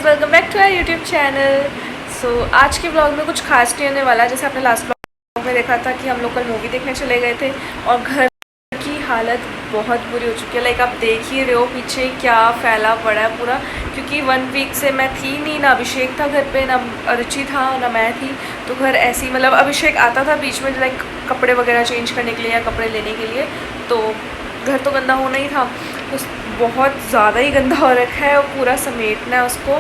Welcome back to our YouTube channel. So आज के blog में कुछ खास नहीं होने वाला। जैसे आपने लास्ट ब्लॉग में देखा था कि हम लोग कल मूवी देखने चले गए थे और घर की हालत बहुत बुरी हो चुकी है। लाइक आप देख ही रहे हो पीछे क्या फैला पड़ा है पूरा, क्योंकि 1 वीक से मैं थी नहीं, ना अभिषेक था घर पे, ना रुचि था, ना मैं थी। तो घर ऐसे ही, मतलब अभिषेक आता था बीच में लाइक कपड़े वगैरह चेंज करने के लिए या कपड़े लेने के लिए, तो घर तो गंदा होना ही था। तो बहुत ज़्यादा ही गंदा हो रखा है और पूरा समेटना है उसको।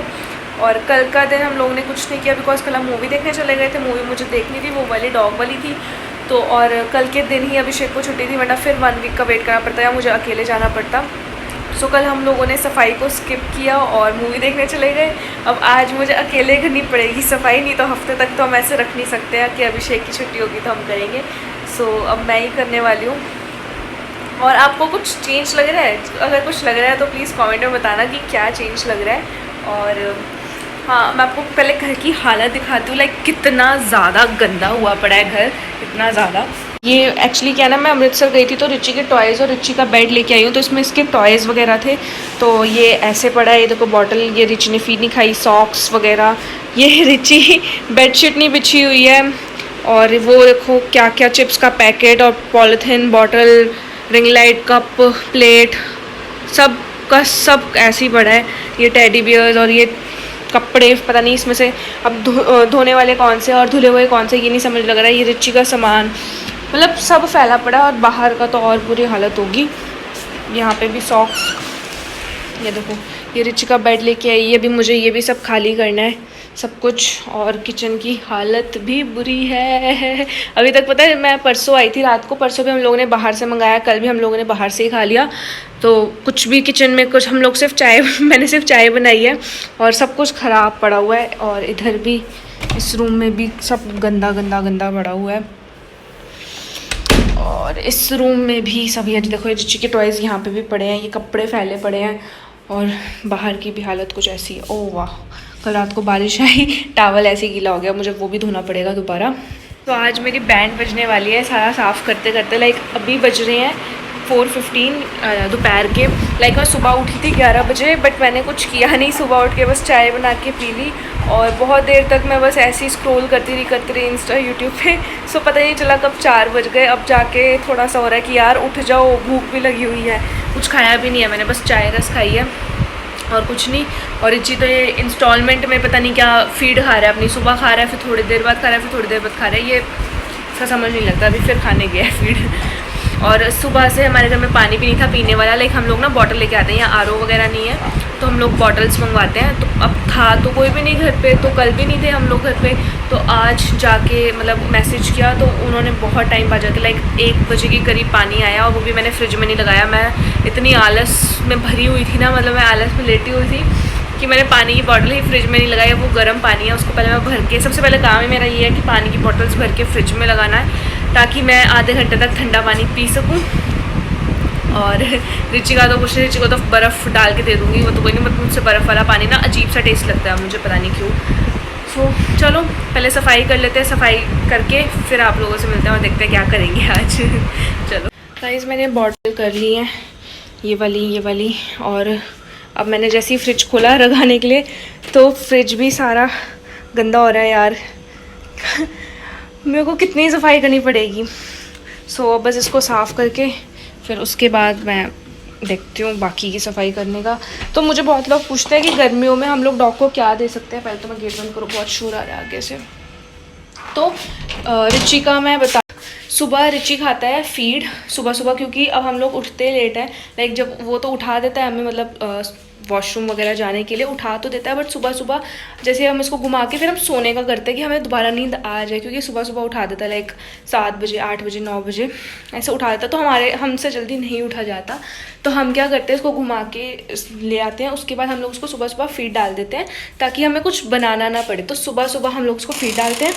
और कल का दिन हम लोगों ने कुछ नहीं किया बिकॉज कल हम मूवी देखने चले गए थे। मूवी मुझे देखनी थी, वो वाली डॉग वाली थी। तो और कल के दिन ही अभिषेक को छुट्टी थी, वरना फिर 1 वीक का वेट करना पड़ता या मुझे अकेले जाना पड़ता। सो कल हम लोगों ने सफाई को स्किप किया और मूवी देखने चले गए। अब आज मुझे अकेले करनी पड़ेगी सफाई, नहीं तो हफ्ते तक तो हम ऐसे रख नहीं सकते हैं कि अभिषेक की छुट्टी होगी तो हम करेंगे। सो अब मैं ही करने वाली हूँ। और आपको कुछ चेंज लग रहा है? अगर कुछ लग रहा है तो प्लीज़ कमेंट में बताना कि क्या चेंज लग रहा है। और हाँ, मैं आपको पहले घर की हालत दिखाती हूँ। लाइक कितना ज़्यादा गंदा हुआ पड़ा है घर, इतना ज़्यादा। ये एक्चुअली क्या ना, मैं अमृतसर गई थी तो रिची के टॉयज़ और रिची का बेड लेके आई हूँ, तो इसमें इसके टॉयज़ वगैरह थे। तो ये ऐसे पड़ा है, ये देखो बॉटल, ये रिची ने फीड नहीं खाई, सॉक्स वगैरह। ये रिची बेडशीट नहीं बिछी हुई है। और वो देखो क्या क्या, चिप्स का पैकेट और polythene bottle, ring light, cup, plate, सब का सब ऐसे ही पड़ा है। ये टेडी बियर्स और ये कपड़े, पता नहीं इसमें से अब धोने वाले कौन से और धुले हुए कौन से, ये नहीं समझ लग रहा है। ये रिची का सामान, मतलब सब फैला पड़ा है। और बाहर का तो और बुरी हालत होगी। यहाँ पे भी सॉक्स, ये देखो, ये रिची का बेड लेके आई है, अभी मुझे ये भी सब खाली करना है सब कुछ। और किचन की हालत भी बुरी है। अभी तक पता है, मैं परसों आई थी रात को, परसों भी हम लोगों ने बाहर से मंगाया, कल भी हम लोगों ने बाहर से ही खा लिया। तो कुछ भी किचन में, कुछ हम लोग सिर्फ चाय मैंने सिर्फ चाय बनाई है और सब कुछ ख़राब पड़ा हुआ है। और इधर भी इस रूम में भी सब गंदा गंदा गंदा पड़ा हुआ है। और इस रूम में भी सब, ये देखो, ये रिची के टॉयज़ यहाँ पे भी पड़े हैं, ये कपड़े फैले पड़े हैं। और बाहर की भी हालत कुछ ऐसी है। ओह वाह, कल रात को बारिश आई, टॉवल ऐसे गीला हो गया, मुझे वो भी धोना पड़ेगा दोबारा। तो आज मेरी बैंड बजने वाली है सारा साफ़ करते करते। लाइक अभी बज रहे हैं 4:15 दोपहर के। लाइक मैं सुबह उठी थी 11 बजे, बट मैंने कुछ किया नहीं। सुबह उठ के बस चाय बना के पी ली और बहुत देर तक मैं बस ऐसे ही स्क्रॉल करती रही इंस्टा यूट्यूब पे। सो पता ही नहीं चला कब 4 बज गए। अब जाके थोड़ा सा हो रहा है कि यार उठ जाओ, भूख भी लगी हुई है। कुछ खाया भी नहीं है मैंने, बस चाय रस खाई है और कुछ नहीं। और रिची तो ये इंस्टॉलमेंट में पता नहीं क्या फीड खा रहा है अपनी, सुबह खा रहा है, फिर थोड़ी देर बाद खा रहा है, फिर थोड़ी देर बाद खा रहा है। ये इसका समझ नहीं लगता। अभी फिर खाने गया है फीड। और सुबह से हमारे घर में पानी भी नहीं था पीने वाला। लाइक हम लोग ना बॉटल लेके आते हैं, यहाँ आरओ वगैरह नहीं है तो हम लोग बॉटल्स मंगवाते हैं। तो अब था तो कोई भी नहीं घर पे, तो कल भी नहीं थे हम लोग घर पे। तो आज जाके मतलब मैसेज किया तो उन्होंने बहुत टाइम बाद जाके, लाइक 1 बजे के करीब पानी आया, और वो भी मैंने फ्रिज में नहीं लगाया। मैं इतनी आलस में भरी हुई थी ना, मतलब मैं आलस में लेटी हुई थी कि मैंने पानी की बॉटल ही फ्रिज में नहीं लगाई। वो गर्म पानी है, उसको पहले मैं भर के, सबसे पहले काम ही मेरा ये है कि पानी की बॉटल्स भर के फ्रिज में लगाना है ताकि मैं आधे घंटे तक ठंडा पानी पी सकूं। और रिची का तो कुछ, रिची को तो बर्फ़ डाल के दे दूँगी, वो तो कोई नहीं, मतलब मुझसे बर्फ़ वाला पानी ना अजीब सा टेस्ट लगता है मुझे, पता नहीं क्यों। सो चलो पहले सफाई कर लेते हैं, सफाई करके फिर आप लोगों से मिलते हैं और देखते हैं क्या करेंगे आज। चलो गाइस, मैंने बॉटल कर ली है, ये वाली। और अब मैंने जैसे ही फ्रिज खोला रखाने के लिए तो फ्रिज भी सारा गंदा हो रहा है यार। मेरे को कितनी सफाई करनी पड़ेगी। सो अब बस इसको साफ़ करके फिर उसके बाद मैं देखती हूँ बाकी की सफाई करने का। तो मुझे बहुत लोग पूछते हैं कि गर्मियों में हम लोग डॉग को क्या दे सकते हैं। पहले तो मैं गेट बंद करूँ, बहुत शोर आ रहा है आगे से। तो रिची का मैं बता, सुबह रिची खाता है फीड सुबह, क्योंकि अब हम लोग उठते लेट हैं। लाइक जब वो तो उठा देता है हमें, मतलब वॉशरूम वगैरह जाने के लिए उठा तो देता है, बट सुबह जैसे हम इसको घुमा के फिर हम सोने का करते हैं कि हमें दोबारा नींद आ जाए, क्योंकि सुबह उठा देता है। लाइक 7 बजे, 8 बजे, 9 बजे ऐसे उठा देता है, तो हमसे जल्दी नहीं उठा जाता। तो हम क्या करते हैं, इसको घुमा के ले आते हैं, उसके बाद हम लोग उसको सुबह फीड डाल देते हैं ताकि हमें कुछ बनाना ना पड़े। तो सुबह हम लोग उसको फीड डालते हैं।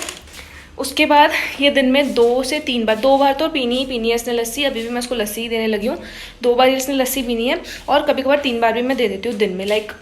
उसके बाद ये दिन में 2 से 3 बार, 2 बार तो पीनी ही पीनी है इसने लस्सी। अभी भी मैं इसको लस्सी ही देने लगी हूँ। 2 बार इसने लस्सी पीनी है और कभी कभार 3 बार भी मैं दे देती हूँ दिन में। लाइक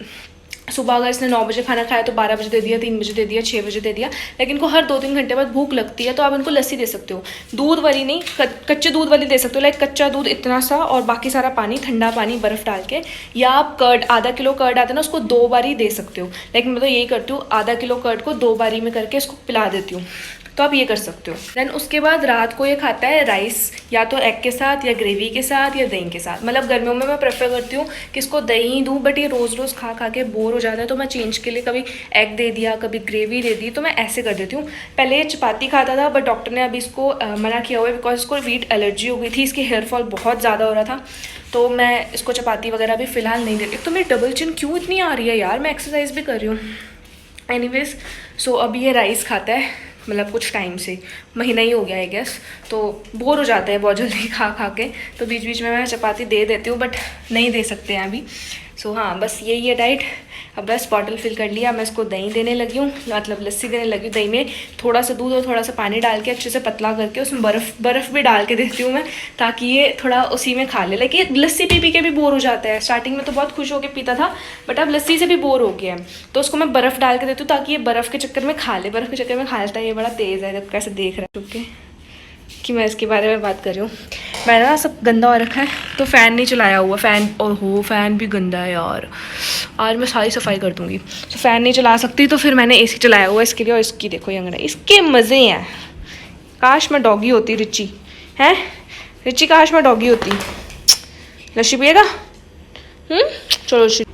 सुबह अगर इसने 9 बजे खाना खाया तो 12 बजे दे दिया, 3 बजे दे दिया, 6 बजे दे दिया। लेकिन इनको हर 2-3 घंटे बाद भूख लगती है तो आप इनको लस्सी दे सकते हो, दूध वाली नहीं, कच्चे दूध वाली दे सकते हो। लाइक कच्चा दूध इतना सा और बाकी सारा पानी, ठंडा पानी बर्फ़ डाल के, या आप कर्ड, आधा किलो कर्ड आता है ना, उसको 2 बारी दे सकते हो। लेकिन मैं तो यही करती हूँ, आधा किलो कर्ड को 2 बारी में करके इसको पिला देती हूँ, तो आप ये कर सकते हो। देन उसके बाद रात को ये खाता है राइस, या तो एग के साथ या ग्रेवी के साथ या दही के साथ। मतलब गर्मियों में मैं प्रेफर करती हूँ कि इसको दही दूँ, बट ये रोज़ रोज़ खा खा के बोर हो जाता है, तो मैं चेंज के लिए कभी एग दे दिया, कभी ग्रेवी दे दी, तो मैं ऐसे कर देती हूँ। पहले ये चपाती खाता था, बट डॉक्टर ने अभी इसको मना किया हुआ है, बिकॉज इसको व्हीट एलर्जी हो गई थी, इसकी हेयर फॉल बहुत ज़्यादा हो रहा था, तो मैं इसको चपाती वगैरह भी फ़िलहाल नहीं देती। तो मेरी डबल चिन क्यों इतनी आ रही है यार, मैं एक्सरसाइज भी कर रही हूँ। एनीवेज, सो अभी ये राइस खाता है, मतलब कुछ टाइम से, महीना ही हो गया है गैस, तो बोर हो जाते हैं बहुत जल्दी खा खा के, तो बीच बीच में मैं चपाती दे देती हूँ, बट नहीं दे सकते हैं अभी। सो हाँ, बस यही है डाइट। अब बस बॉटल फिल कर लिया, मैं इसको दही देने लगी हूँ, मतलब लस्सी देने लगी हूँ। दही में थोड़ा सा दूध और थोड़ा सा पानी डाल के अच्छे से पतला करके उसमें बर्फ़ भी डाल के देती हूँ मैं, ताकि ये थोड़ा उसी में खा ले। लाइक ये लस्सी पी के भी बोर हो जाता है। स्टार्टिंग में तो बहुत खुश होकर पीता था, बट अब लस्सी से भी बोर हो गया है, तो उसको मैं बर्फ़ डाल के देती हूँ ताकि ये बर्फ़ के चक्कर में खा ले। बर्फ़ के चक्कर में खा लेता है, ये बड़ा तेज़ है, जब कैसे देख रहा है ओके कि मैं इसके बारे में बात कर रही हूँ। मैंने ना सब गंदा हो रखा है, तो फ़ैन नहीं चलाया हुआ, फ़ैन, और हो फ़ैन भी गंदा है यार, आज मैं सारी सफाई कर दूँगी। तो फ़ैन नहीं चला सकती, तो फिर मैंने एसी चलाया हुआ इसके लिए। और इसकी देखो ये इसके मज़े हैं। काश मैं डॉगी होती रिची, हैं रिची, काश मैं डॉगी होती। लस्सी पिएगा? चलो लस्सी।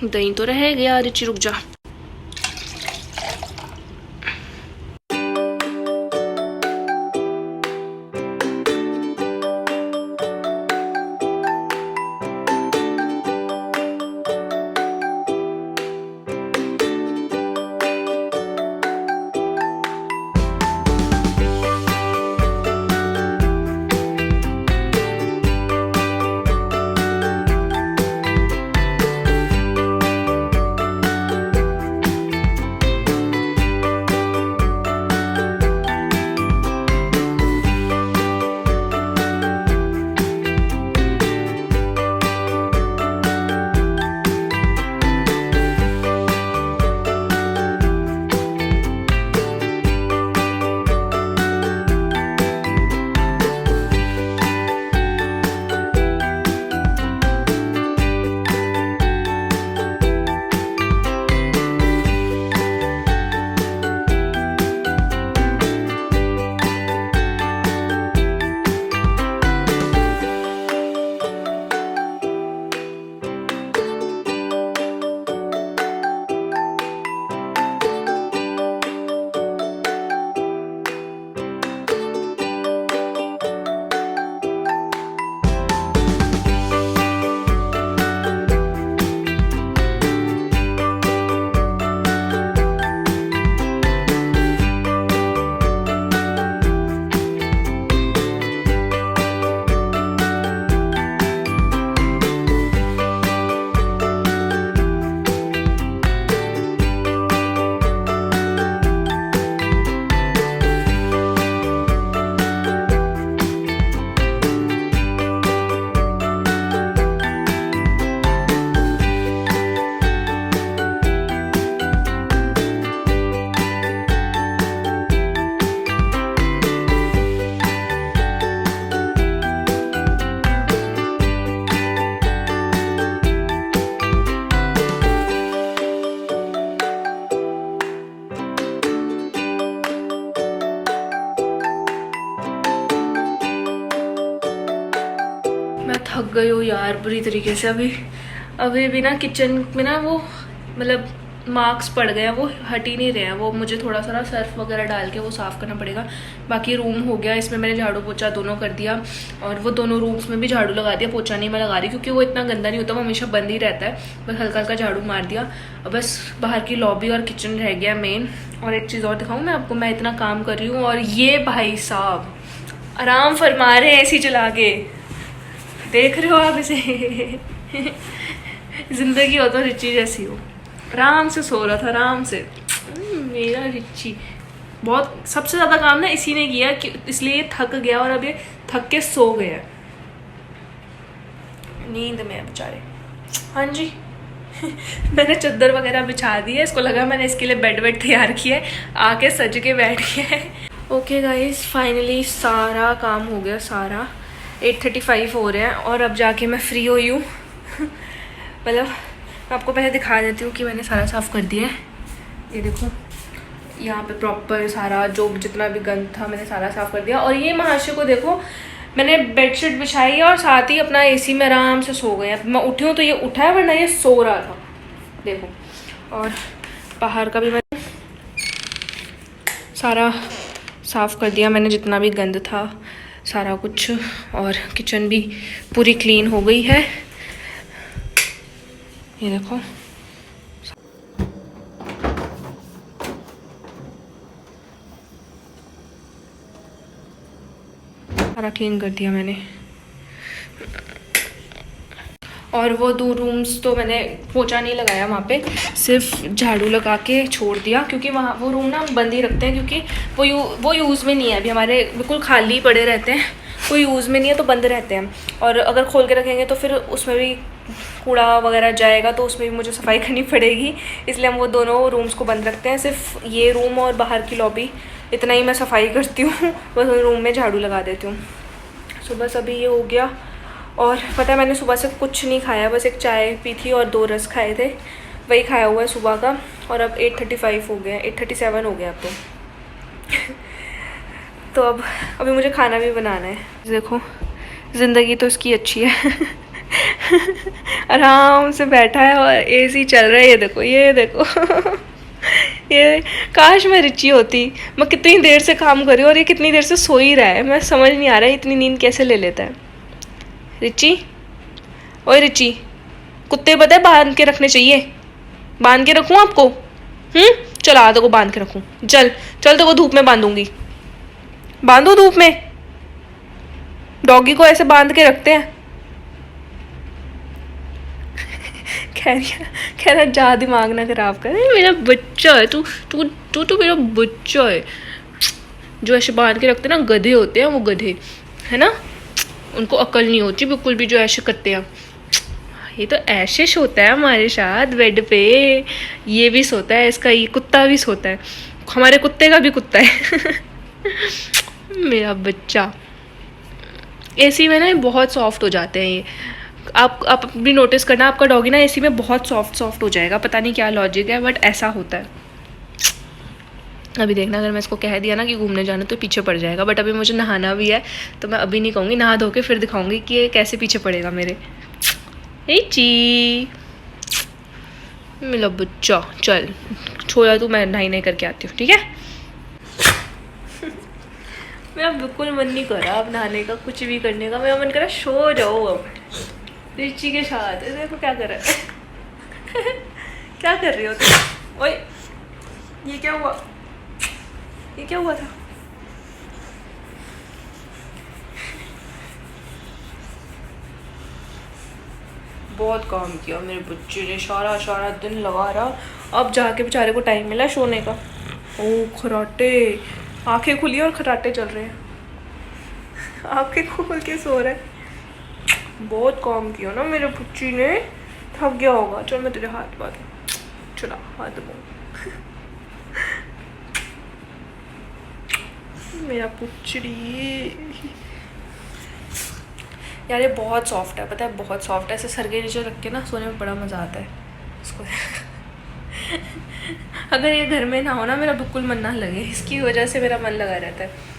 दही तो रह गया, रिची रुक जा। थक गई हो यार बुरी तरीके से। अभी भी ना किचन में ना वो मतलब मार्क्स पड़ गए हैं, वो हट ही नहीं रहे हैं। वो मुझे थोड़ा सा सर्फ वगैरह डाल के वो साफ़ करना पड़ेगा। बाकी रूम हो गया, इसमें मैंने झाड़ू पोछा दोनों कर दिया, और वो दोनों रूम्स में भी झाड़ू लगा दिया। पोछा नहीं मैं लगा रही क्योंकि वो इतना गंदा नहीं होता, वो हमेशा बंद ही रहता है। बस हल्का हल्का झाड़ू मार दिया। और बस बाहर की लॉबी और किचन रह गया मेन। और एक चीज़ और दिखाऊँ मैं आपको, मैं इतना काम कर रही हूँ और ये भाई साहब आराम फरमा रहे हैं ऐसी चला के, देख रहे हो आप इसे। जिंदगी हो तो रिची जैसी हो, आराम से सो रहा था आराम से। मेरा रिची बहुत सबसे ज़्यादा काम ना इसी ने किया कि इसलिए ये थक गया और अब ये थक के सो गया। नींद में है बेचारे। हाँ जी मैंने चादर वगैरह बिछा दी है, इसको लगा मैंने इसके लिए बेड वेड तैयार किया है, आके सज के बैठ गया है। ओके गाइस, फाइनली सारा काम हो गया, सारा 8:35 हो रहे हैं और अब जाके मैं फ्री हुई हूँ। मतलब आपको पहले दिखा देती हूँ कि मैंने सारा साफ़ कर दिया है। ये देखो यहाँ पे प्रॉपर सारा जो जितना भी गंद था मैंने सारा साफ़ कर दिया। और ये महाशय को देखो, मैंने बेडशीट बिछाई है और साथ ही अपना एसी में आराम से सो गए। अब मैं उठी हूँ तो ये उठा है, वरना ये सो रहा था, देखो। और बाहर का भी मैंने सारा साफ़ कर दिया, मैंने जितना भी गंद था सारा कुछ। और किचन भी पूरी क्लीन हो गई है, ये देखो। सारा क्लीन कर दिया मैंने। और वो 2 रूम्स तो मैंने पोछा नहीं लगाया वहाँ पे, सिर्फ झाड़ू लगा के छोड़ दिया, क्योंकि वहाँ वो रूम ना बंद ही रखते हैं, क्योंकि वो यूज़ में नहीं है अभी, हमारे बिल्कुल खाली पड़े रहते हैं, कोई यूज़ में नहीं है तो बंद रहते हैं। और अगर खोल के रखेंगे तो फिर उसमें भी कूड़ा वगैरह जाएगा, तो उसमें भी मुझे सफाई करनी पड़ेगी, इसलिए हम वो दोनों रूम्स को बंद रखते हैं। सिर्फ ये रूम और बाहर की लॉबी, इतना ही मैं सफाई करती हूँ, बस उन रूम में झाड़ू लगा देती हूँ। सुबह से अभी ये हो गया। और पता है मैंने सुबह से कुछ नहीं खाया, बस एक चाय पी थी और 2 रस खाए थे, वही खाया हुआ है सुबह का। और अब 8:35 हो गया, 8:37 हो गया अब तो। तो अब अभी मुझे खाना भी बनाना है। देखो ज़िंदगी तो इसकी अच्छी है आराम से बैठा है और एसी चल रहा है, ये देखो, ये देखो ये काश मैं रिची होती, मैं कितनी देर से काम कर रही हूँ और ये कितनी देर से सो ही रहा है, मैं समझ नहीं आ रहा है इतनी नींद कैसे ले लेता है। रिची, ओए रिची, कुत्ते पता है बांध के रखने चाहिए, बांध के रखूँ आपको? चल आ, को बांध के रखूँ, चल चल, तो धूप में बांधूंगी, बांधो धूप में, डॉगी को ऐसे बांध के रखते हैं। कह रहा जा, दिमाग ना खराब कर, मेरा बच्चा है तू, तू तू तो मेरा बच्चा है। जो ऐसे बांध के रखते हैं ना, गधे होते हैं वो, गधे है ना, उनको अकल नहीं होती बिल्कुल भी, जो ऐसे करते हैं। ये तो ऐसे सोता है हमारे साथ बेड पे, ये भी सोता है, इसका ये कुत्ता भी सोता है, हमारे कुत्ते का भी कुत्ता है मेरा बच्चा। एसी में ना बहुत सॉफ्ट हो जाते हैं ये, आप भी नोटिस करना, आपका डॉगी ना एसी में बहुत सॉफ्ट हो जाएगा, पता नहीं क्या लॉजिक है, बट ऐसा होता है। अभी देखना, अगर मैं इसको कह दिया ना कि घूमने जाना तो पीछे पड़ जाएगा, बट अभी मुझे नहाना भी है, तो मैं अभी नहीं कहूँगी, नहा धो के फिर दिखाऊंगी कि ये कैसे पीछे पड़ेगा मेरे। ची मेरा बच्चा, चल छोड़ा तू, मैं नहाई नहीं करके आती हूँ, ठीक है मेरा बिल्कुल मन नहीं कर रहा अब नहाने का, कुछ भी करने का, मेरा मन कर रहा सो जाओ अब रिची के साथ। देखो क्या कर रहा है क्या कर रही हो तुम? ओए ये क्या हुआ, ये क्या हुआ था? बहुत काम किया मेरे बच्चे ने, सारा दिन लगा रहा, अब जाके बेचारे को टाइम मिला सोने का। ओ खराटे, आंखें खुली और खराटे चल रहे हैं, आंखें खोल के सो रहे हैं। बहुत काम किया ना मेरे बच्ची ने, थक गया होगा। चल मैं तेरे हाथ बात, चला हाथ दबो मेरा पुचड़ी। यार ये बहुत सॉफ्ट है, पता है बहुत सॉफ्ट है, ऐसे सर के नीचे रख के ना सोने में बड़ा मज़ा आता है इसको अगर ये घर में ना हो ना, मेरा बिल्कुल मन ना लगे, इसकी वजह से मेरा मन लगा रहता है।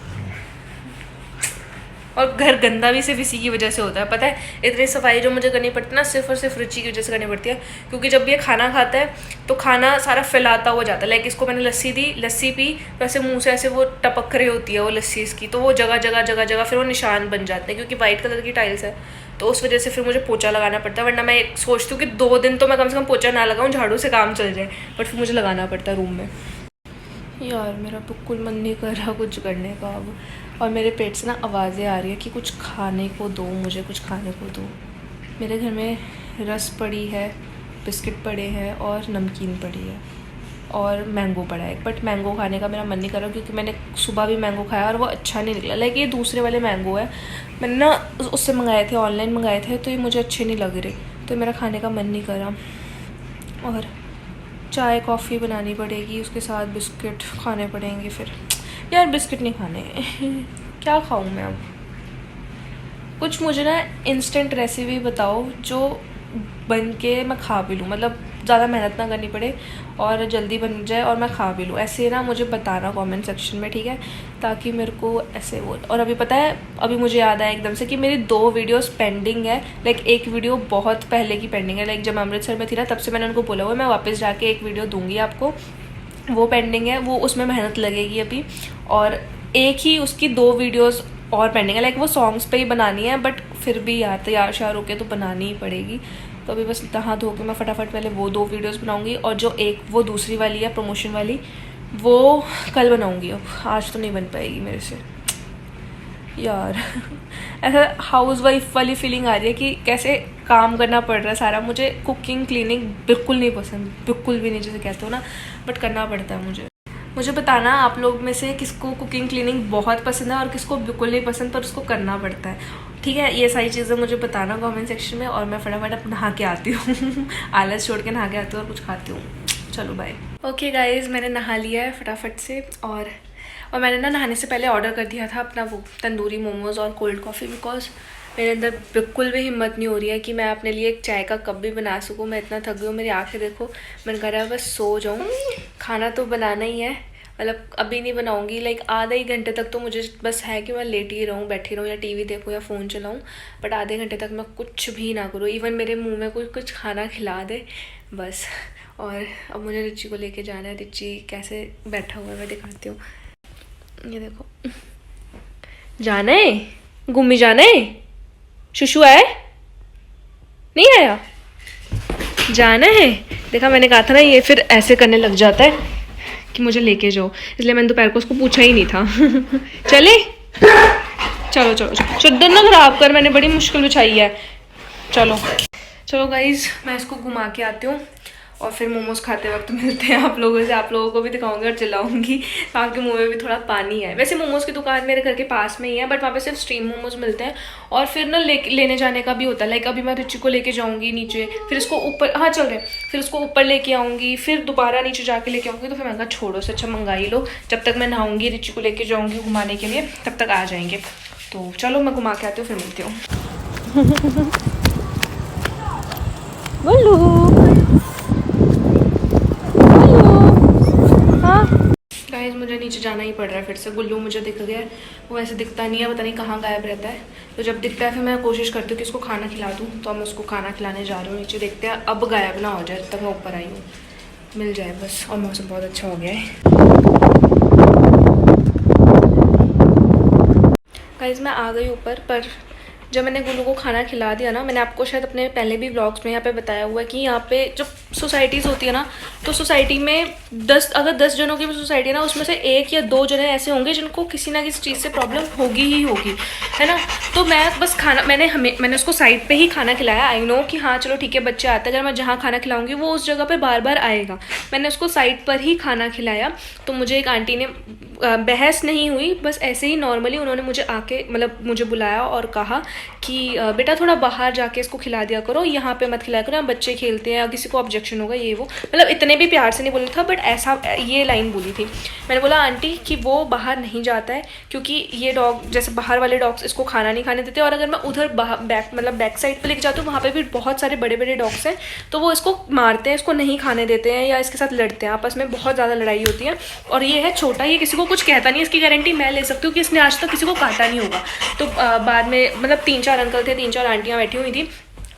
और घर गंदा भी सिर्फ इसी की वजह से होता है, पता है, इतनी सफाई जो मुझे करनी पड़ती है ना, सिर्फ और सिर्फ रुचि की वजह से करनी पड़ती है, क्योंकि जब ये खाना खाता है तो खाना सारा फैलाता हुआ जाता है। लाइक इसको मैंने लस्सी दी, लस्सी पी तो ऐसे मुंह से ऐसे वो टपक रही होती है वो लस्सी इसकी, तो वो जगह जगह फिर वो निशान बन जाते हैं, क्योंकि वाइट कलर की टाइल्स है, तो उस वजह से फिर मुझे पोछा लगाना पड़ता है। वरना मैं सोचती हूँ कि 2 दिन तो मैं कम से कम पोछा ना लगाऊँ, झाड़ू से काम चल जाए, बट फिर मुझे लगाना पड़ता है रूम में। यार मेरा बिल्कुल मन नहीं कर रहा कुछ करने का अब, और मेरे पेट से ना आवाज़ें आ रही है कि कुछ खाने को दो, मुझे कुछ खाने को दो। मेरे घर में रस पड़ी है, बिस्किट पड़े हैं और नमकीन पड़ी है, और मैंगो पड़ा है। बट मैंगो खाने का मेरा मन नहीं कर रहा क्योंकि मैंने सुबह भी मैंगो खाया और वो अच्छा नहीं निकला। लाइक ये दूसरे वाले मैंगो है, मैंने ना उससे मंगाए थे, ऑनलाइन मंगाए थे, तो ये मुझे अच्छे नहीं लग रहे, तो मेरा खाने का मन नहीं कर रहा। और चाय कॉफ़ी बनानी पड़ेगी, उसके साथ बिस्किट खाने पड़ेंगे। फिर यार बिस्किट नहीं खाने क्या खाऊँ मैं अब? कुछ मुझे ना इंस्टेंट रेसिपी बताओ जो बन के मैं खा भी लूँ, मतलब ज़्यादा मेहनत ना करनी पड़े और जल्दी बन जाए और मैं खा भी लूँ। ऐसे ना मुझे बताना कमेंट सेक्शन में, ठीक है, ताकि मेरे को ऐसे वो। और अभी पता है, अभी मुझे याद आया एकदम से कि मेरी 2 वीडियोस पेंडिंग है। लाइक एक वीडियो बहुत पहले की पेंडिंग है, लाइक जब मैं अमृतसर में थी ना तब से मैंने उनको बोला हुआ मैं वापस जाके एक वीडियो दूँगी आपको, वो पेंडिंग है, वो उसमें मेहनत लगेगी अभी। और एक ही उसकी 2 वीडियोस और पेंडिंग है, लाइक वो सॉन्ग्स पे ही बनानी है, बट फिर भी यार तैयार श्यार होके तो बनानी ही पड़ेगी। तो अभी बस नहा धो के मैं फटाफट पहले वो 2 वीडियोस बनाऊंगी, और जो एक वो दूसरी वाली है प्रमोशन वाली, वो कल बनाऊंगी। अब आज तो नहीं बन पाएगी मेरे से यार ऐसा हाउस वाइफ वाली फीलिंग आ रही है कि कैसे काम करना पड़ रहा है सारा। मुझे कुकिंग क्लीनिंग बिल्कुल नहीं पसंद, बिल्कुल भी नहीं, जैसे कहते हो ना, बट करना पड़ता है मुझे बताना आप लोग में से किसको कुकिंग क्लीनिंग बहुत पसंद है और किसको बिल्कुल नहीं पसंद पर उसको करना पड़ता है, ठीक है। ये सारी चीज़ें मुझे बताना कमेंट सेक्शन में, और मैं फटाफट अब नहा के आती हूँ आलस छोड़ के नहा के आती हूँ और कुछ खाती हूँ। चलो बाय। ओके गाइज, मैंने नहा लिया है फटाफट से, और मैंने ना नहाने से पहले ऑर्डर कर दिया था अपना वो तंदूरी मोमोज़ और कोल्ड कॉफ़ी, बिकॉज मेरे अंदर बिल्कुल भी हिम्मत नहीं हो रही है कि मैं अपने लिए एक चाय का कप भी बना सकूँ। मैं इतना थक गई हूँ, मेरी आंखें देखो, मन कर रहा है बस सो जाऊँ। खाना तो बनाना ही है, मतलब अभी नहीं बनाऊँगी, लाइक आधे ही घंटे तक तो मुझे बस है कि मैं लेटी ही रहूँ, बैठी रहूँ, या टीवी देखूँ या फ़ोन चलाऊँ, बट आधे घंटे तक मैं कुछ भी ना करूँ, इवन मेरे मुँह में कुछ खाना खिला दे बस। और अब मुझे रिच्ची को लेके जाना है। रिच्ची कैसे बैठा हुआ है मैं दिखाती हूँ, ये देखो। जाना है गुम्मी, जाना है, शुशु आया नहीं आया, जाना है। देखा, मैंने कहा था ना ये फिर ऐसे करने लग जाता है कि मुझे लेके जाओ, इसलिए मैंने दोपहर को उसको पूछा ही नहीं था चले चलो चलो चलो, चद्दर ना खराब कर, मैंने बड़ी मुश्किल बिछाई है। चलो चलो गाइज, मैं इसको घुमा के आती हूँ और फिर मोमोज़ खाते वक्त मिलते हैं आप लोगों से। आप लोगों को भी दिखाऊंगी और चिल्लाऊंगी, आपके मुंह में भी थोड़ा पानी है। वैसे मोमोज़ की दुकान मेरे घर के पास में ही है, बट वहाँ पे सिर्फ स्टीम मोमोज़ मिलते हैं, और फिर ना लेने जाने का भी होता है। लाइक अभी मैं रिच्ची को लेके जाऊँगी नीचे, फिर इसको ऊपर, हाँ चल रहे, फिर उसको ऊपर लेके आऊँगी, फिर दोबारा नीचे जाके लेके आऊँगी। तो फिर मैं कहा छोड़ो से अच्छा मंगा ही लो, जब तक मैं नहाऊँगी रिच्ची को लेके जाऊँगी घुमाने के लिए, तब तक आ जाएंगे। तो चलो मैं घुमा के आती हूँ, फिर मिलती हूँ। गाइस, मुझे नीचे जाना ही पड़ रहा है फिर से। गुल्लू मुझे दिख गया है, वो ऐसे दिखता नहीं है, पता नहीं कहाँ गायब रहता है। तो जब दिखता है फिर मैं कोशिश करती हूँ कि इसको खाना खिला दूँ, तो मैं उसको खाना खिलाने जा रही हूँ नीचे। देखते हैं अब गायब ना हो जाए, जब तक मैं ऊपर आई हूँ, मिल जाए बस। और मौसम बहुत अच्छा हो गया है। गाइस, मैं आ गई ऊपर, पर जब मैंने गुल्लू को खाना खिला दिया ना, मैंने आपको शायद अपने पहले भी व्लॉग्स में यहाँ पे बताया हुआ है कि यहाँ पे जब सोसाइटीज़ होती है ना, तो सोसाइटी में 10 जनों की भी सोसाइटी है ना, उसमें से 1 या 2 जने ऐसे होंगे जिनको किसी ना किसी चीज़ से प्रॉब्लम होगी ही होगी, है ना। तो मैं बस खाना, मैंने उसको साइड पे ही खाना खिलाया। आई नो कि हाँ चलो ठीक है, बच्चे आते हैं, अगर मैं जहाँ खाना खिलाऊंगी वो उस जगह पर बार बार आएगा। मैंने उसको साइड पर ही खाना खिलाया। तो मुझे एक आंटी ने, बहस नहीं हुई, बस ऐसे ही नॉर्मली उन्होंने मुझे आके, मतलब मुझे बुलाया और कहा कि बेटा थोड़ा बाहर जाके इसको खिला दिया करो, यहाँ पे मत खिलाया करो, यहाँ बच्चे खेलते हैं या किसी को ऑब्जेक्शन होगा, ये वो। मतलब इतने भी प्यार से नहीं बोला था, बट ऐसा ये लाइन बोली थी। मैंने बोला आंटी कि वो बाहर नहीं जाता है, क्योंकि ये डॉग, जैसे बाहर वाले डॉग्स इसको खाना नहीं खाने देते, और अगर मैं उधर बैक साइड पर लेके जाती हूँ, वहाँ पर भी बहुत सारे बड़े बड़े डॉग्स हैं, तो वो इसको मारते हैं, इसको नहीं खाने देते हैं, या इसके साथ लड़ते हैं, आपस में बहुत ज़्यादा लड़ाई होती है। और ये है छोटा, ये किसी को कुछ कहता नहीं, इसकी गारंटी मैं ले सकती हूँ कि इसने आज तक किसी को काटा नहीं होगा। तो बाद में मतलब 3-4 अंकल थे, 3-4 आंटियाँ बैठी हुई थी,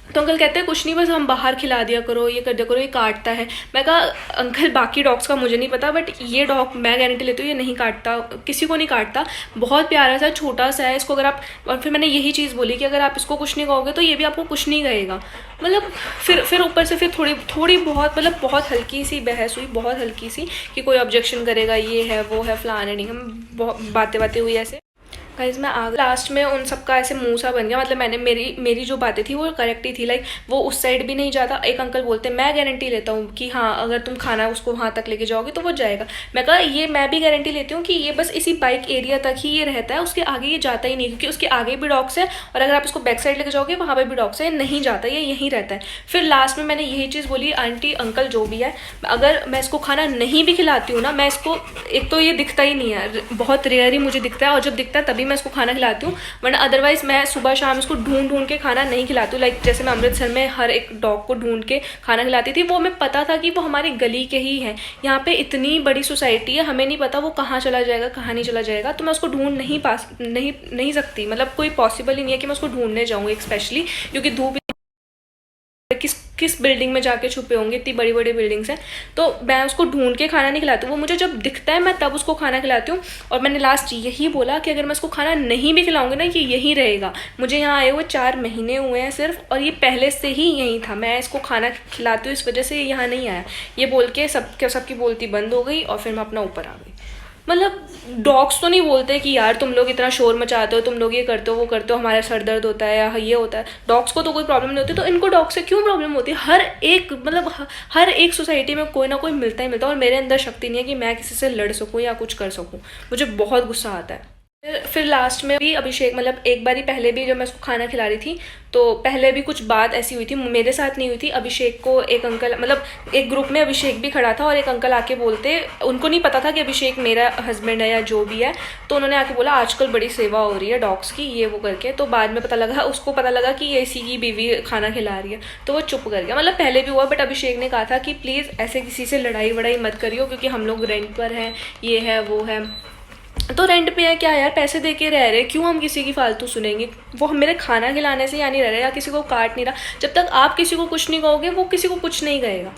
तो अंकल कहते हैं कुछ नहीं, बस हम बाहर खिला दिया करो, ये कर दिया करो, ये काटता है। मैं कहा अंकल बाकी डॉग्स का मुझे नहीं पता, बट ये डॉग मैं गारंटी लेती हूँ ये नहीं काटता, किसी को नहीं काटता, बहुत प्यारा सा छोटा सा है, इसको अगर आप, और फिर मैंने यही चीज़ बोली कि अगर आप इसको कुछ नहीं कहोगे तो ये भी आपको कुछ नहीं कहेगा। मतलब फिर ऊपर से फिर थोड़ी बहुत, मतलब बहुत हल्की सी बहस हुई, बहुत हल्की सी, कि कोई ऑब्जेक्शन करेगा, ये है वो है फलाना नहीं, हम बहुत बातें हुई ऐसे। गाइज मैं आगे लास्ट में उन सबका ऐसे मुंह सा बन गया, मतलब मैंने मेरी जो बातें थी वो करेक्ट ही थी, लाइक वो उस साइड भी नहीं जाता। एक अंकल बोलते मैं गारंटी लेता हूँ कि हाँ अगर तुम खाना उसको वहाँ तक लेके जाओगे तो वो जाएगा। मैं कहा ये मैं भी गारंटी लेती हूँ कि ये बस इसी बाइक एरिया तक ही ये रहता है, उसके आगे ये जाता ही नहीं, क्योंकि उसके आगे भी डॉग्स है और अगर आप इसको बैक साइड लेके जाओगे वहाँ पर भी डॉग्स है, नहीं जाता, ये यहीं रहता है। फिर लास्ट में मैंने यही चीज़ बोली, आंटी अंकल जो भी है, अगर मैं इसको खाना नहीं भी खिलाती हूँ ना, मैं इसको, एक तो ये दिखता ही नहीं है, बहुत रेयर ही मुझे दिखता है, और जब दिखता है तभी मैं इसको खाना खिलाती हूँ, वरना अदरवाइज मैं सुबह शाम इसको ढूंढ के खाना नहीं खिलाती हूँ। लाइक जैसे मैं अमृतसर में हर एक डॉग को ढूंढ के खाना खिलाती थी, वो हमें पता था कि वो हमारी गली के ही हैं। यहाँ पे इतनी बड़ी सोसाइटी है, हमें नहीं पता वो कहाँ चला जाएगा कहाँ नहीं चला जाएगा, तो मैं उसको ढूंढ नहीं सकती, मतलब कोई पॉसिबल ही नहीं है कि मैं उसको ढूंढने जाऊँ, स्पेशली क्योंकि धूप किस बिल्डिंग में जाके छुपे होंगे, इतनी बड़ी बड़ी बिल्डिंग्स हैं, तो मैं उसको ढूंढ के खाना नहीं खिलाती हूँ, वो मुझे जब दिखता है मैं तब उसको खाना खिलाती हूँ। और मैंने लास्ट यही बोला कि अगर मैं उसको खाना नहीं भी खिलाऊंगी ना, ये यहीं रहेगा, मुझे यहाँ आए हुए 4 महीने हुए हैं सिर्फ, और ये पहले से ही यहीं था, मैं इसको खाना खिलाती हूँ इस वजह से ये यहाँ नहीं आया। ये बोल के सबकी बोलती बंद हो गई और फिर मैं अपना ऊपर आ गई। मतलब डॉग्स तो नहीं बोलते कि यार तुम लोग इतना शोर मचाते हो, तुम लोग ये करते हो वो करते हो, हमारा सर दर्द होता है या ये होता है, डॉग्स को तो कोई प्रॉब्लम नहीं होती, तो इनको डॉग से क्यों प्रॉब्लम होती है? हर एक सोसाइटी में कोई ना कोई मिलता ही मिलता है, और मेरे अंदर शक्ति नहीं है कि मैं किसी से लड़ सकूँ या कुछ कर सकूँ, मुझे बहुत गुस्सा आता है। फिर लास्ट में भी अभिषेक, मतलब एक बारी पहले भी जब मैं उसको खाना खिला रही थी तो पहले भी कुछ बात ऐसी हुई थी, मेरे साथ नहीं हुई थी, अभिषेक को एक अंकल, मतलब एक ग्रुप में अभिषेक भी खड़ा था और एक अंकल आके बोलते, उनको नहीं पता था कि अभिषेक मेरा हस्बैंड है या जो भी है, तो उन्होंने आके बोला आजकल बड़ी सेवा हो रही है डॉग्स की, ये वो करके, तो बाद में उसको पता लगा कि ये इसी की बीवी खाना खिला रही है, तो वो चुप कर गया। मतलब पहले भी हुआ, बट अभिषेक ने कहा था कि प्लीज़ ऐसे किसी से लड़ाई वड़ाई मत करियो, क्योंकि हम लोग रेंट पर हैं, ये है वो है, तो रेंट पे है क्या यार, पैसे दे के रह रहे, क्यों हम किसी की फालतू सुनेंगे? वो मेरे खाना खिलाने से या नहीं रह रहे या किसी को काट नहीं रहा, जब तक आप किसी को कुछ नहीं कहोगे वो किसी को कुछ नहीं कहेगा,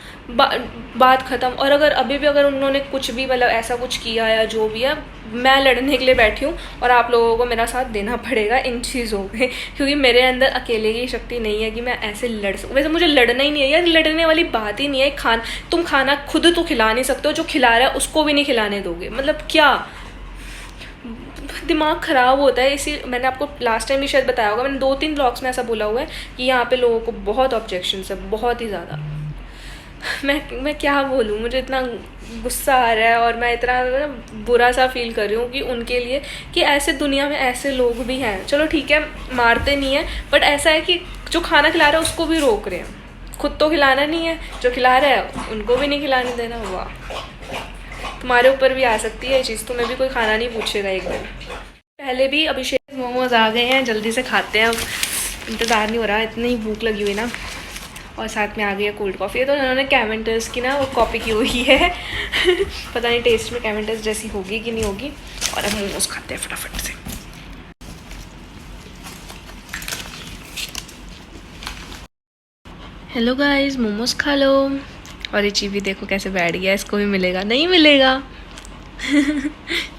बात ख़त्म। और अगर अभी भी अगर उन्होंने कुछ भी मतलब ऐसा कुछ किया या जो भी है, मैं लड़ने के लिए बैठी हूँ और आप लोगों को मेरा साथ देना पड़ेगा इन चीज़ों पे, क्योंकि मेरे अंदर अकेले की शक्ति नहीं है कि मैं ऐसे लड़ सकूँ। वैसे मुझे लड़ना ही नहीं है यार, लड़ने वाली बात ही नहीं है। तुम खाना खुद तो खिला नहीं सकते हो, जो खिला रहा है उसको भी नहीं खिलाने दोगे, मतलब क्या दिमाग ख़राब होता है। इसी मैंने आपको लास्ट टाइम भी शायद बताया होगा, मैंने 2-3 ब्लॉग्स में ऐसा बोला हुआ है कि यहाँ पे लोगों को बहुत ऑब्जेक्शंस है, बहुत ही ज़्यादा। मैं क्या बोलूँ, मुझे इतना गुस्सा आ रहा है और मैं इतना बुरा सा फील कर रही हूँ कि उनके लिए, कि ऐसे दुनिया में ऐसे लोग भी हैं। चलो ठीक है मारते नहीं है, बट ऐसा है कि जो खाना खिला रहा है उसको भी रोक रहे हैं, खुद तो खिलाना नहीं है, जो खिला रहा है उनको भी नहीं खिलाने देना। वाह, तुम्हारे ऊपर भी आ सकती है ये चीज़, तुम्हें भी कोई खाना नहीं पूछेगा एक दिन। पहले भी अभिषेक मोमोज आ गए हैं, जल्दी से खाते हैं, अब इंतज़ार नहीं हो रहा, इतनी भूख लगी हुई ना, और साथ में आ गई है कोल्ड कॉफ़ी। तो उन्होंने कैमेंटर्स की ना वो कॉपी की हुई है पता नहीं टेस्ट में कैमेंटर्स जैसी होगी कि नहीं होगी। और अब मोमोज खाते हैं फटाफट से। हेलो गाइस, मोमोज खा लो। और ये चीवी देखो कैसे बैठ गया, इसको भी मिलेगा नहीं मिलेगा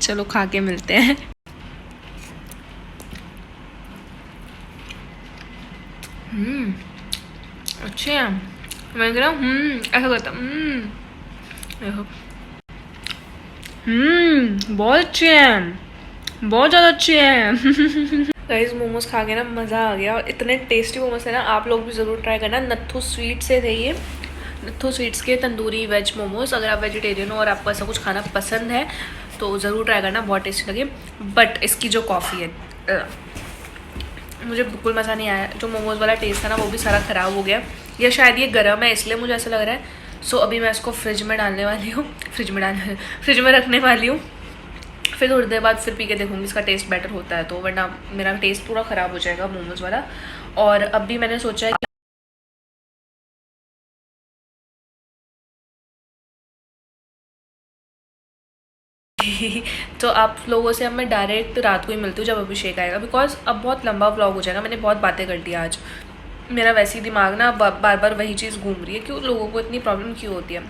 चलो खा के मिलते हैं। अच्छे हैं, मैं कह रहा हूँ ऐसा करता देखो, बहुत अच्छे हैं, बहुत ज़्यादा अच्छे हैं गाइस मोमोज खा के ना मज़ा आ गया, और इतने टेस्टी मोमोज है ना, आप लोग भी ज़रूर ट्राई करना। नत्थू स्वीट से थे ये, नत्थू स्वीट्स के तंदूरी वेज मोमोज। अगर आप वेजिटेरियन हो और आपको ऐसा कुछ खाना पसंद है तो ज़रूर ट्राई करना, बहुत टेस्टी लगे। बट इसकी जो कॉफ़ी है मुझे बिल्कुल मज़ा नहीं आया, जो मोमोज़ वाला टेस्ट था ना वो भी सारा ख़राब हो गया, या शायद ये गर्म है इसलिए मुझे ऐसा लग रहा है। सो अभी मैं इसको फ्रिज में डालने वाली हूँ, फ्रिज में रखने वाली हूँ, फिर थोड़ी देर बाद फिर पी के देखूँगी इसका टेस्ट बेटर होता है तो, वरना मेरा टेस्ट पूरा ख़राब हो जाएगा मोमोज़ वाला। और अब भी मैंने सोचा है तो आप लोगों से अब मैं डायरेक्ट रात को ही मिलती हूँ जब अभिषेक आएगा, बिकॉज अब बहुत लंबा व्लॉग हो जाएगा, मैंने बहुत बातें कर दी आज। मेरा वैसे ही दिमाग ना बार बार वही चीज़ घूम रही है, क्यों लोगों को इतनी प्रॉब्लम क्यों होती है।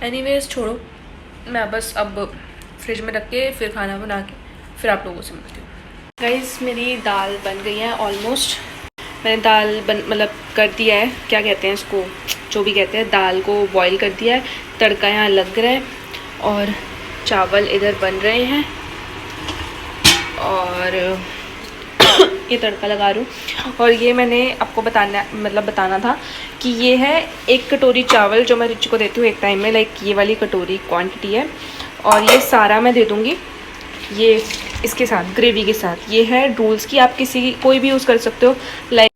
एनीवेज छोड़ो, मैं बस अब फ्रिज में रख के फिर खाना बना के फिर आप लोगों से मिलती हूँ। गाइस मेरी दाल बन गई है ऑलमोस्ट, मैंने दाल मतलब कर दिया है, क्या कहते हैं इसको, जो भी कहते हैं, दाल को बॉईल कर दिया है, तड़का यहाँ लग रहा है और चावल इधर बन रहे हैं। और ये तड़का लगा रही हूँ। और ये मैंने आपको बताना था कि ये है 1 कटोरी चावल जो मैं रिची को देती हूँ एक टाइम में, लाइक ये वाली कटोरी क्वांटिटी है। और ये सारा मैं दे दूँगी ये इसके साथ, ग्रेवी के साथ। ये है रूल्स की, आप कोई भी यूज़ कर सकते हो, लाइक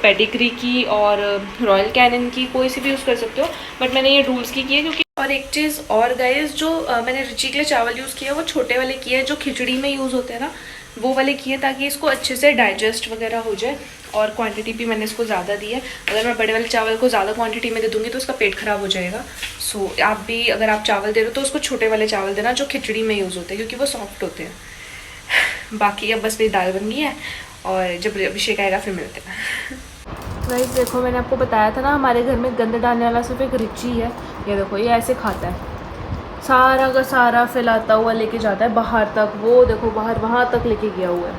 पेडिग्री की और रॉयल कैनन की, कोई सी भी यूज़ कर सकते हो, बट मैंने ये रूल्स की है क्योंकि। और एक चीज़ और गाइस, जो मैंने रिची के लिए चावल यूज़ किया है वो छोटे वाले किए हैं, जो खिचड़ी में यूज़ होते हैं ना, वो वाले किए, ताकि इसको अच्छे से डाइजेस्ट वगैरह हो जाए। और क्वांटिटी भी मैंने इसको ज़्यादा दी है। अगर मैं बड़े वाले चावल को ज़्यादा क्वांटिटी में दे दूँगी तो उसका पेट ख़राब हो जाएगा। सो आप भी अगर आप चावल दे रहे हो तो उसको छोटे वाले चावल देना जो खिचड़ी में यूज़ होते हैं, क्योंकि वो सॉफ्ट होते हैं। बाकी अब बस मेरी दाल बन गई है और जब अभिषेक आएगा फिर मिलते हैं। गाइस देखो, मैंने आपको बताया था ना हमारे घर में गंद डालने वाला सिर्फ एक रिची है। ये देखो, ये ऐसे खाता है, सारा का सारा फैलाता हुआ लेके जाता है बाहर तक। वो देखो बाहर वहाँ तक लेके गया हुआ है।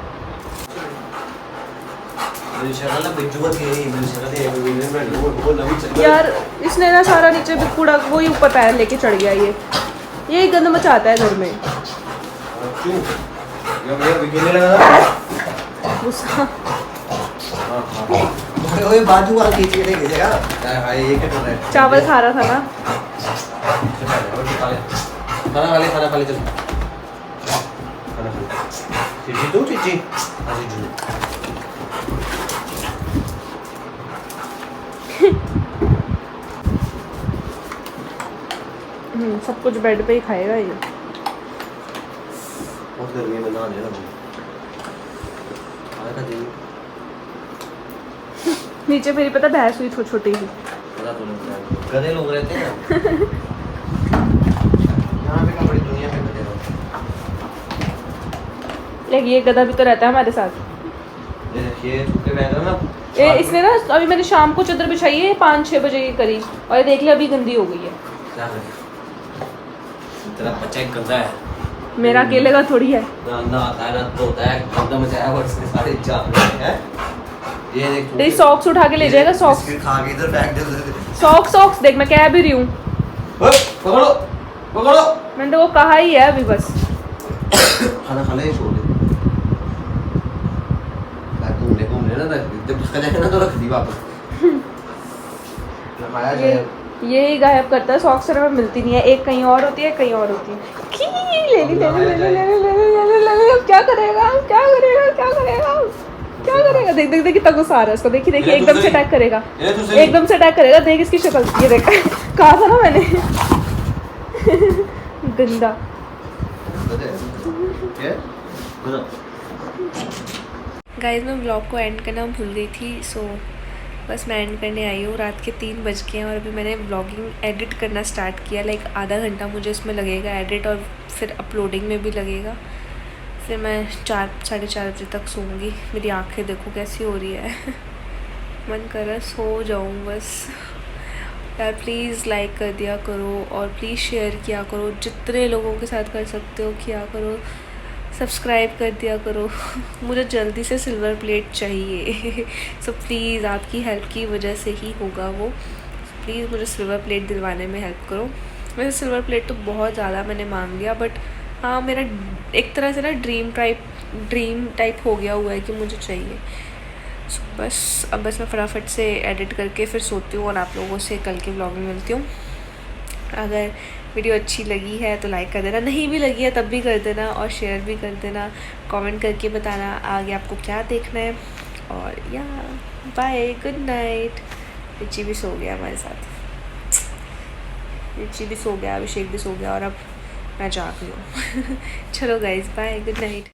यार इसने ना सारा नीचे भी कूड़ा वही ऊपर पैर लेके चढ़ गया। ये गंद मचाता है घर में। गुस्सा चावल खा रहा था ना। खाना खा ले चल। सब कुछ बेड पे ही खाएगा ये। बहुत गर्मी में ना ले ना नीचे मेरी पता भैंस हुई छोटी सी। गधे लोग रहते हैं यहाँ पे, बड़ी दुनिया में गधे लोग। ये गधा भी तो रहता है हमारे साथ। ये इसने ना अभी मैंने शाम को चादर बिछाई है 5-6 बजे के करीब, और ये देख लिया अभी गंदी हो गई है। तेरा बच्चा एक गंदा है, मेरा अकेले का थोड़ी है। ना आता है ना धोता है, गंदा मचाया और इसके सारे जान हैं। ये देख, तेरी सॉक्स उठा के ले जाएगा। सॉक्स खा के इधर फेंक दे। सॉक्स देख, मैं कह भी रही हूँ। पकड़ो मैंने तो वो कहा ही है अभी। बस खाना खा ले, छोड़ दे। घूमने ना जब खा जाएगा ना तो रख दी वापस। यही गायब करता है। सॉक्स में मिलती नहीं है, एक कहीं और होती है, कहीं और होती है। ले ली। क्या करेगा? देख कितना गुस्सा आ रहा है इसको। देखिए एकदम से अटैक करेगा। देख इसकी शक्ल, ये देख। कहा था ना मैंने गंदा। गाइस मैं व्लॉग को एंड करना भूल गई थी, सो बस मैं एंड करने आई हूँ। रात के 3 बज गए हैं और अभी मैंने व्लॉगिंग एडिट करना स्टार्ट किया। लाइक आधा घंटा मुझे इसमें लगेगा एडिट, और फिर अपलोडिंग में भी लगेगा। फिर मैं 4-4:30 बजे तक सोऊंगी। मेरी आंखें देखो कैसी हो रही है। मन कर रहा है सो जाऊँ बस। यार प्लीज़ लाइक कर दिया करो और प्लीज़ शेयर किया करो, जितने लोगों के साथ कर सकते हो किया करो। सब्सक्राइब कर दिया करो। मुझे जल्दी से सिल्वर प्लेट चाहिए। सो प्लीज़ आपकी हेल्प की वजह से ही होगा वो। प्लीज़ मुझे सिल्वर प्लेट दिलवाने में हेल्प करो। वैसे सिल्वर प्लेट तो बहुत ज़्यादा मैंने मांग लिया, बट हाँ मेरा एक तरह से ना ड्रीम टाइप हो गया हुआ है कि मुझे चाहिए। सो अब बस मैं फटाफट से एडिट करके फिर सोती हूँ और आप लोगों से कल के व्लॉग में मिलती हूँ। अगर वीडियो अच्छी लगी है तो लाइक कर देना, नहीं भी लगी है तब भी कर देना, और शेयर भी कर देना। कमेंट करके बताना आगे आपको क्या देखना है। और या बाय, गुड नाइट। रिची भी सो गया हमारे साथ। रिची भी सो गया, अभिषेक भी सो गया, और अब मैं जाग रही हूँ। चलो गाइस, बाय, गुड नाइट।